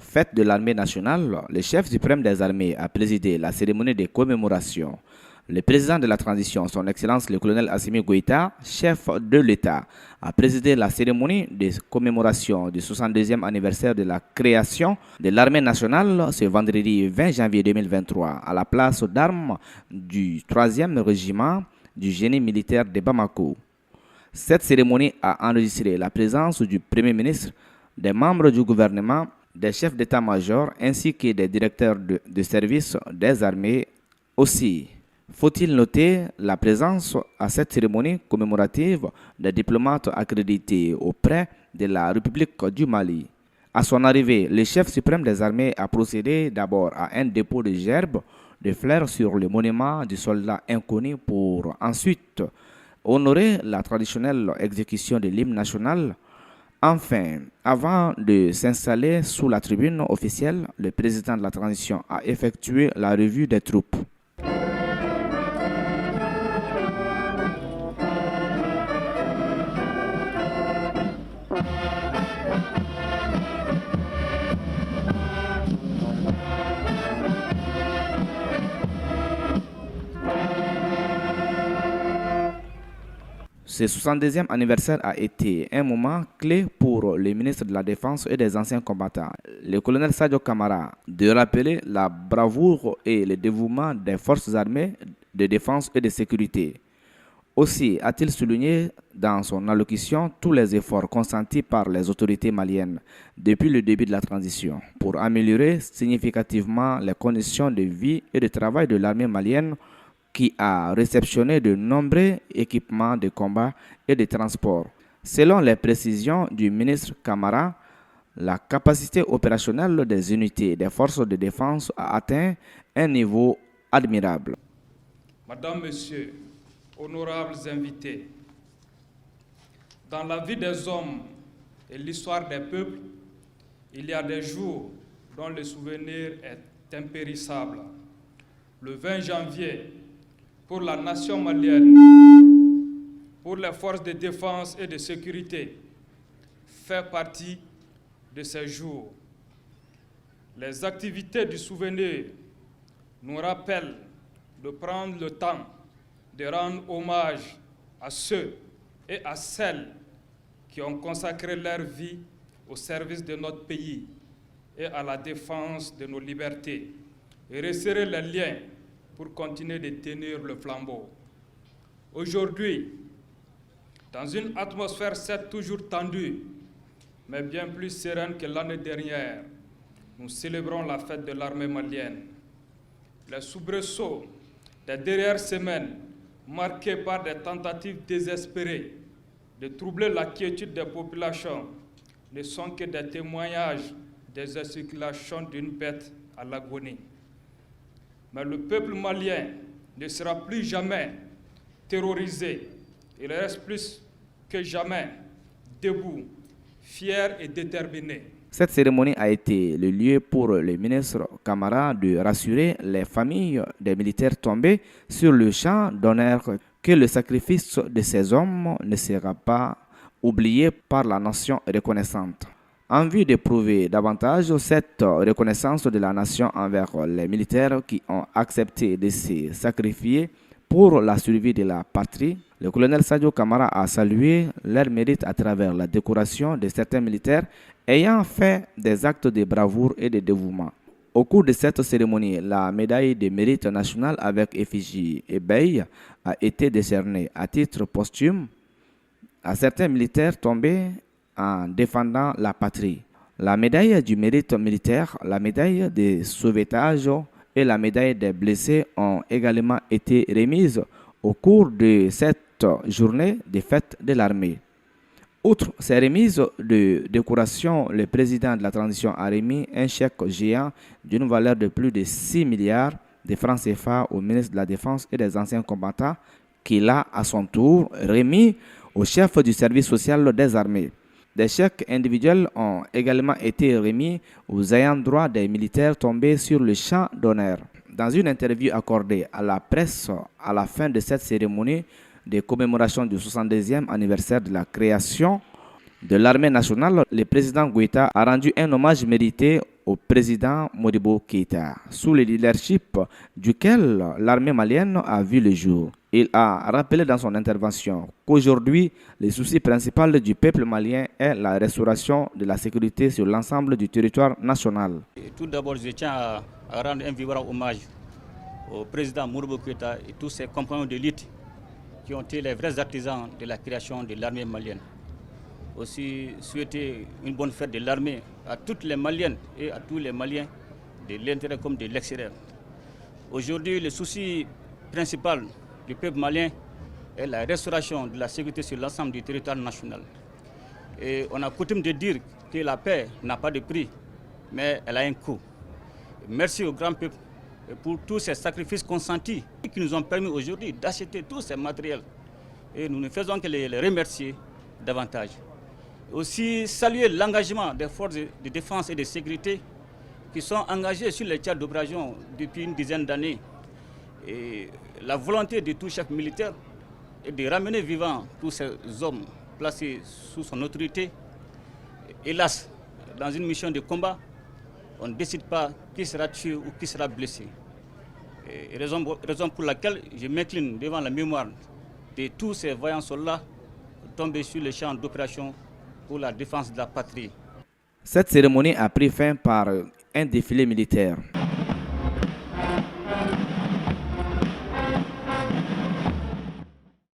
Fête de l'armée nationale, le chef suprême des armées a présidé la cérémonie de commémoration. Le président de la transition, son Excellence le colonel Assimi Goïta, chef de l'État, a présidé la cérémonie de commémoration du 62e anniversaire de la création de l'armée nationale ce vendredi 20 janvier 2023 à la place d'armes du 3e régiment du génie militaire de Bamako. Cette cérémonie a enregistré la présence du Premier ministre, des membres du gouvernement, des chefs d'état-major ainsi que des directeurs de services des armées. Aussi, faut-il noter la présence à cette cérémonie commémorative des diplomates accrédités auprès de la République du Mali. À son arrivée, le chef suprême des armées a procédé d'abord à un dépôt de gerbes de fleurs sur le monument du soldat inconnu pour ensuite honorer la traditionnelle exécution de l'hymne national. Enfin, avant de s'installer sous la tribune officielle, le président de la transition a effectué la revue des troupes. Ce 62e anniversaire a été un moment clé pour le ministre de la Défense et des anciens combattants, le colonel Sadio Kamara, de rappeler la bravoure et le dévouement des forces armées de défense et de sécurité. Aussi a-t-il souligné dans son allocution tous les efforts consentis par les autorités maliennes depuis le début de la transition pour améliorer significativement les conditions de vie et de travail de l'armée malienne, qui a réceptionné de nombreux équipements de combat et de transport. Selon les précisions du ministre Kamara, la capacité opérationnelle des unités des forces de défense a atteint un niveau admirable. Madame, Monsieur, honorables invités, dans la vie des hommes et l'histoire des peuples, il y a des jours dont le souvenir est impérissable. Le 20 janvier, pour la nation malienne, pour les forces de défense et de sécurité, fait partie de ces jours. Les activités du souvenir nous rappellent de prendre le temps de rendre hommage à ceux et à celles qui ont consacré leur vie au service de notre pays et à la défense de nos libertés, et resserrer les liens pour continuer de tenir le flambeau. Aujourd'hui, dans une atmosphère certes toujours tendue, mais bien plus sereine que l'année dernière, nous célébrons la fête de l'armée malienne. Les soubresauts des dernières semaines, marqués par des tentatives désespérées de troubler la quiétude des populations, ne sont que des témoignages des exéculations d'une bête à l'agonie. Mais le peuple malien ne sera plus jamais terrorisé. Il reste plus que jamais debout, fier et déterminé. Cette cérémonie a été le lieu pour le ministre Kamara de rassurer les familles des militaires tombés sur le champ d'honneur que le sacrifice de ces hommes ne sera pas oublié par la nation reconnaissante. En vue de prouver davantage cette reconnaissance de la nation envers les militaires qui ont accepté de se sacrifier pour la survie de la patrie, le colonel Sadio Kamara a salué leur mérite à travers la décoration de certains militaires ayant fait des actes de bravoure et de dévouement. Au cours de cette cérémonie, la médaille de mérite national avec effigie et baille a été décernée à titre posthume à certains militaires tombés en défendant la patrie. La médaille du mérite militaire, la médaille de sauvetage et la médaille des blessés ont également été remises au cours de cette journée de fête de l'armée. Outre ces remises de décoration, le président de la transition a remis un chèque géant d'une valeur de plus de 6 milliards de francs CFA au ministre de la Défense et des anciens combattants, qui l'a à son tour remis au chef du service social des armées. Des chèques individuels ont également été remis aux ayants droit des militaires tombés sur le champ d'honneur. Dans une interview accordée à la presse à la fin de cette cérémonie de commémoration du 62e anniversaire de la création de l'armée nationale, le président Goïta a rendu un hommage mérité au président Modibo Keïta, sous le leadership duquel l'armée malienne a vu le jour. Il a rappelé dans son intervention qu'aujourd'hui, le souci principal du peuple malien est la restauration de la sécurité sur l'ensemble du territoire national. Tout d'abord, je tiens à rendre un vibrant hommage au président Modibo Keïta et tous ses compagnons de lutte qui ont été les vrais artisans de la création de l'armée malienne. Aussi souhaiter une bonne fête de l'armée à toutes les Maliennes et à tous les Maliens de l'intérieur comme de l'extérieur. Aujourd'hui, le souci principal du peuple malien est la restauration de la sécurité sur l'ensemble du territoire national. Et on a coutume de dire que la paix n'a pas de prix, mais elle a un coût. Merci au grand peuple pour tous ces sacrifices consentis qui nous ont permis aujourd'hui d'acheter tous ces matériels. Et nous ne faisons que les remercier davantage. Aussi saluer l'engagement des forces de défense et de sécurité qui sont engagées sur les théâtres d'opération depuis une dizaine d'années. Et la volonté de tout chef militaire est de ramener vivants tous ces hommes placés sous son autorité. Hélas, dans une mission de combat, on ne décide pas qui sera tué ou qui sera blessé. Et raison pour laquelle je m'incline devant la mémoire de tous ces vaillants soldats tombés sur les champs d'opération pour la défense de la patrie. Cette cérémonie a pris fin par un défilé militaire.